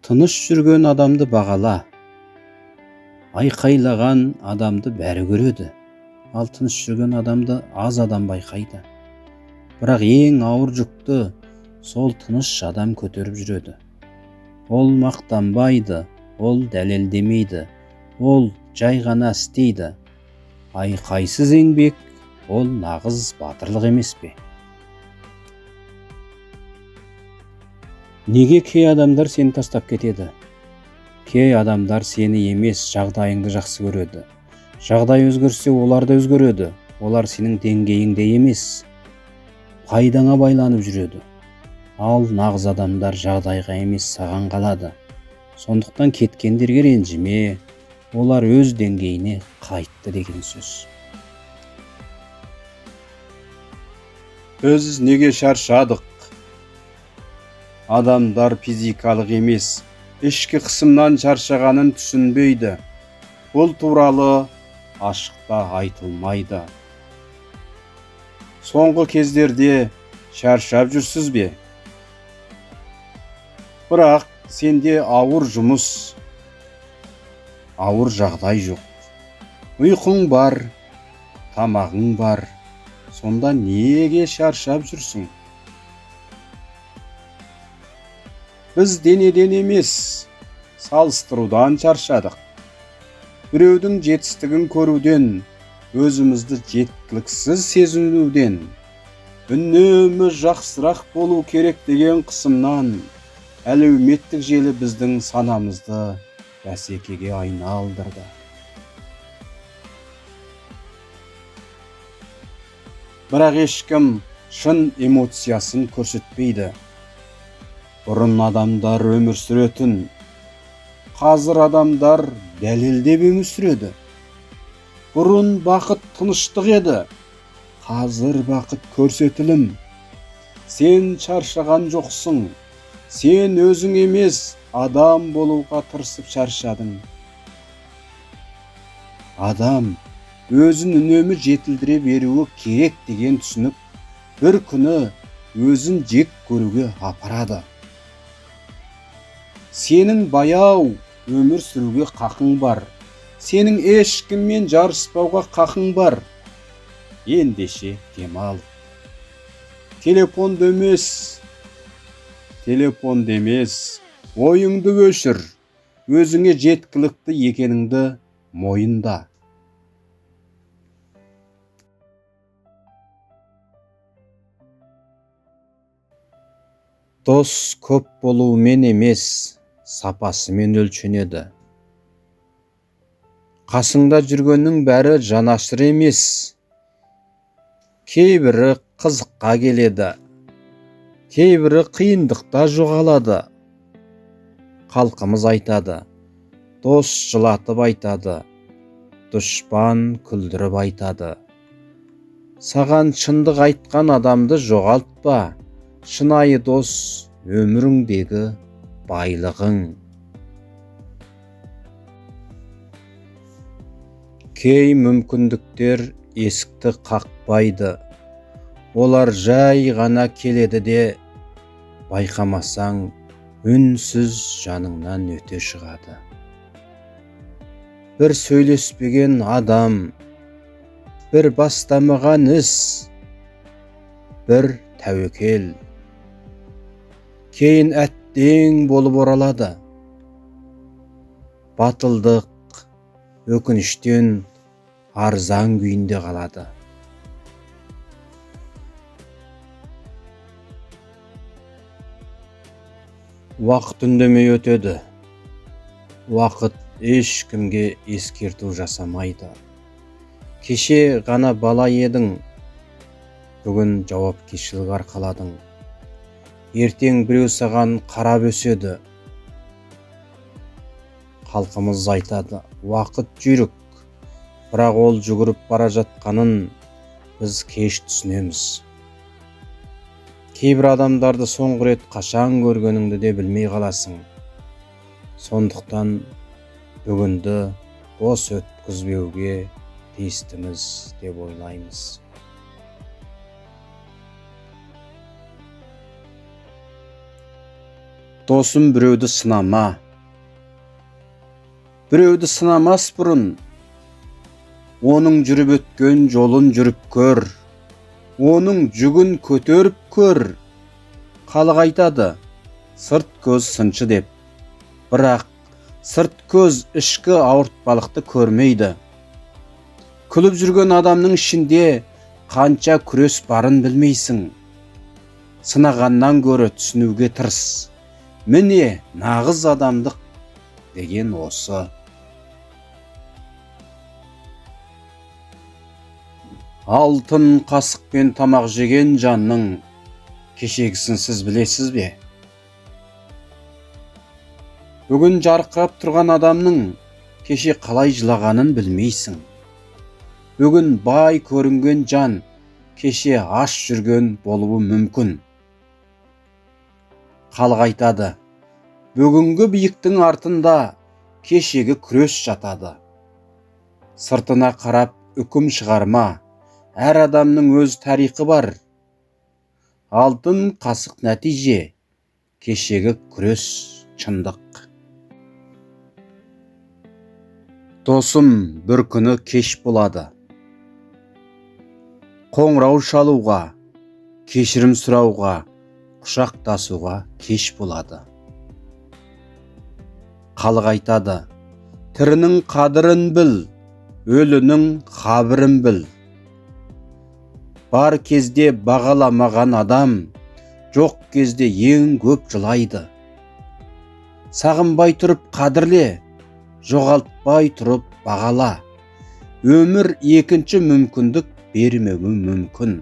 Тыныш жүрген адамды бағала. Айқайлаған адамды бәрі көреді. Ал тыныш жүрген адамды аз адам байқайды. Бірақ ең ауыр жүкті сол тыныш адам көтеріп жүреді. Ол мақтанбайды, ол дәлелдемейді, ол жай ғана істейді. Айқайсыз еңбек ол нағыз батырлық емес пе? Неге кей адамдар сені тастап кетеді? Кей адамдар сені емес, жағдайыңды жақсы көреді. Жағдай өзгерсе, олар да өзгереді. Олар сенің деңгейіңде емес, пайдаңа байланып жүреді. Ал нағыз адамдар жағдайға емес, саған қалады. Сондықтан кеткендерге ренжіме, олар өз деңгейіне қайтты деген сөз. Біз неге шаршадық? Адамдар физикалық емес, ішкі қысымнан шаршағанын түсінбейді. Бұл туралы ашықта айтылмайды. Соңғы кездерде шаршап жүрсіз бе? Бірақ сенде ауыр жұмыс, ауыр жағдай жоқ. Ұйқың бар, тамағың бар. Сонда неге шаршап жүрсің? Біз денеден емес, салыстырудан шаршадық. Біреудің жетістігін көруден, өзімізді жеткіліксіз сезінуден, үнемі жақсырақ болу керек деген қысымнан, әлеуметтік желі біздің санамызды бәсекеге айналдырды. Бірақ ешкім шын эмоциясын көрсетпейді. Бұрын адамдар өмір сүретін, қазір адамдар дәлелдеп өмір сүреді. Бұрын бақыт тыныштық еді, қазір бақыт көрсетілім. Сен шаршаған жоқсың, сен өзің емес, адам болуға тырысып шаршадың. Адам өзін үнемі жетілдіре беруі керек деген түсінік бір күні өзін жек көруге апарады. Сенің баяу өмір сүруге қақың бар. Сенің ешкіммен жарыспауға қақың бар. Ендеше демал. Телефон демес, ойыңды өшір. Өзіңе жеткілікті екеніңді мойында. Дос көп болуымен емес, сапасымен өлшенеді. Қасыңда жүргеннің бәрі жанашыр емес. Кейбірі қызыққа келеді, кейбірі қиындықта жоғалады. Халқымыз айтады, дос жылатып айтады, дұшпан күлдіріп айтады. Саған шындық айтқан адамды жоғалтпа. Шынайы дос өміріңдегі байлығың. Кей мүмкіндіктер есікті қақпайды. Олар жай ғана келеді де, байқамасаң үнсіз жаныңнан өте шығады. Бір сөйлеспеген адам, бір бастамаған іс, бір тәуекел. Кейін әттең болып оралады. Батылдық өкініштен арзан күйінде қалады. Уақыт үндемей өтеді. Уақыт ешкімге ескерту жасамайды. Кеше ғана бала едің, бүгін жауапкершілік арқаладың. Ертең біреу саған қарап өседі. Халқымыз айтады, уақыт жүйрік, бірақ ол жүгіріп бара жатқанын біз кеш түсінеміз. Кейбір адамдарды соңғы рет қашан көргеніңді де білмей қаласың. Сондықтан бүгінді бос өткізбеуге тиістіміз деп ойлаймыз. Досым, біреуді сынама. Біреуді сынамас бұрын, оның жүріп өткен жолын жүріп көр. Оның жүгін көтеріп көр. Халық айтады, сырт көз сыншы деп. Бірақ сырт көз ішкі ауыртпалықты көрмейді. Күліп жүрген адамның ішінде қанша күрес барын білмейсің. Сынағаннан гөрі түсінуге тырыс. Міне нағыз адамдық деген осы. Алтын қасықпен тамақ жеген жанның кешегісін сіз білесіз бе? Бүгін жарқырап тұрған адамның кеше қалай жылағанын білмейсің. Бүгін бай көрінген жан кеше аш жүрген болуы мүмкін. Халық айтады, бүгінгі биіктің артында кешегі күрес жатады. Сыртына қарап үкім шығарма, әр адамның өз тарихы бар. Алтын қасық нәтиже, кешегі күрес шындық. Досым, бір күні кеш болады. Қоңырау шалуға, кешірім сұрауға, құшақтасуға кеш болады. Халық айтады, тірінің қадірін біл, өлінің қабірін біл. Бар кезде бағаламаған адам, жоқ кезде ең көп жылайды. Сағынбай тұрып қадірле, жоғалтпай тұрып бағала. Өмір екінші мүмкіндік бермеуі мүмкін.